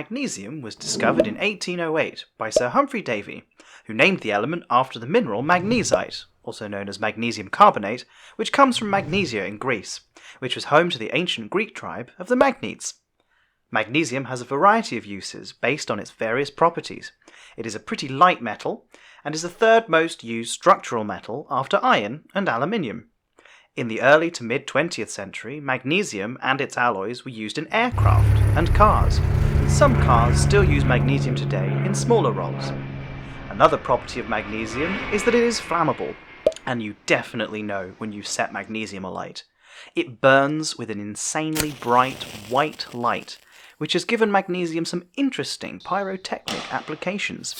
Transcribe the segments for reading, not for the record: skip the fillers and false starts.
Magnesium was discovered in 1808 by Sir Humphrey Davy, who named the element after the mineral magnesite, also known as magnesium carbonate, which comes from Magnesia in Greece, which was home to the ancient Greek tribe of the Magnetes. Magnesium has a variety of uses based on its various properties. It is a pretty light metal, and is the third most used structural metal after iron and aluminium. In the early to mid-20th century, magnesium and its alloys were used in aircraft and cars, and some cars still use magnesium today in smaller roles. Another property of magnesium is that it is flammable, and you definitely know when you set magnesium alight. It burns with an insanely bright white light, which has given magnesium some interesting pyrotechnic applications.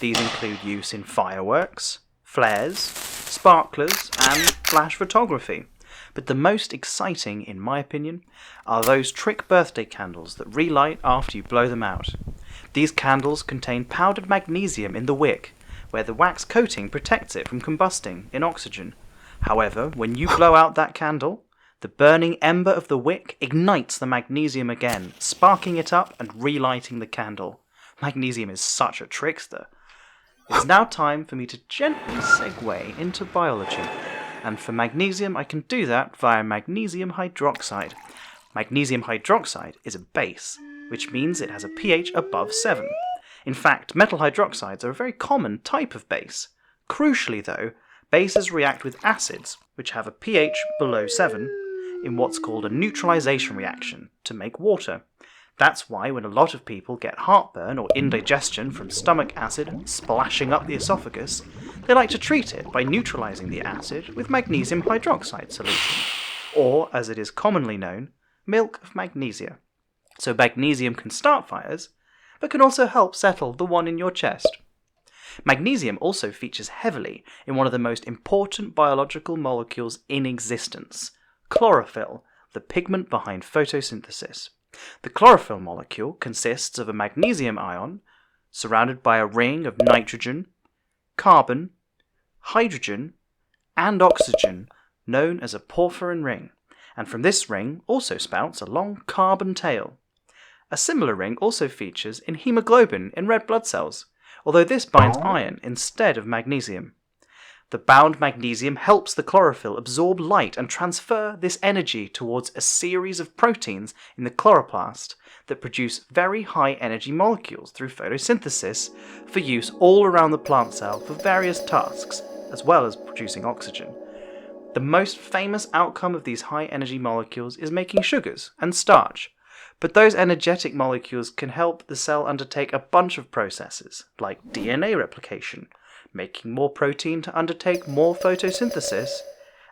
These include use in fireworks, flares, sparklers, and flash photography. But the most exciting, in my opinion, are those trick birthday candles that relight after you blow them out. These candles contain powdered magnesium in the wick, where the wax coating protects it from combusting in oxygen. However, when you blow out that candle, the burning ember of the wick ignites the magnesium again, sparking it up and relighting the candle. Magnesium is such a trickster. It's now time for me to gently segue into biology, and for magnesium I can do that via magnesium hydroxide. Magnesium hydroxide is a base, which means it has a pH above 7. In fact, metal hydroxides are a very common type of base. Crucially though, bases react with acids, which have a pH below 7, in what's called a neutralization reaction, to make water. That's why when a lot of people get heartburn or indigestion from stomach acid splashing up the esophagus, they like to treat it by neutralizing the acid with magnesium hydroxide solution, or, as it is commonly known, milk of magnesia. So magnesium can start fires, but can also help settle the one in your chest. Magnesium also features heavily in one of the most important biological molecules in existence, chlorophyll, the pigment behind photosynthesis. The chlorophyll molecule consists of a magnesium ion surrounded by a ring of nitrogen, carbon, hydrogen, and oxygen, known as a porphyrin ring, and from this ring also spouts a long carbon tail. A similar ring also features in hemoglobin in red blood cells, although this binds iron instead of magnesium. The bound magnesium helps the chlorophyll absorb light and transfer this energy towards a series of proteins in the chloroplast that produce very high energy molecules through photosynthesis for use all around the plant cell for various tasks, as well as producing oxygen. The most famous outcome of these high energy molecules is making sugars and starch, but those energetic molecules can help the cell undertake a bunch of processes, like DNA replication, making more protein to undertake more photosynthesis,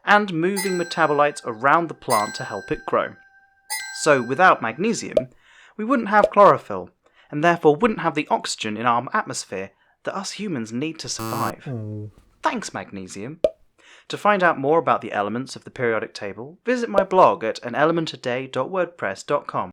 and moving metabolites around the plant to help it grow. So without magnesium, we wouldn't have chlorophyll, and therefore wouldn't have the oxygen in our atmosphere that us humans need to survive. Thanks, magnesium. To find out more about the elements of the periodic table, visit my blog at anelementoday.wordpress.com.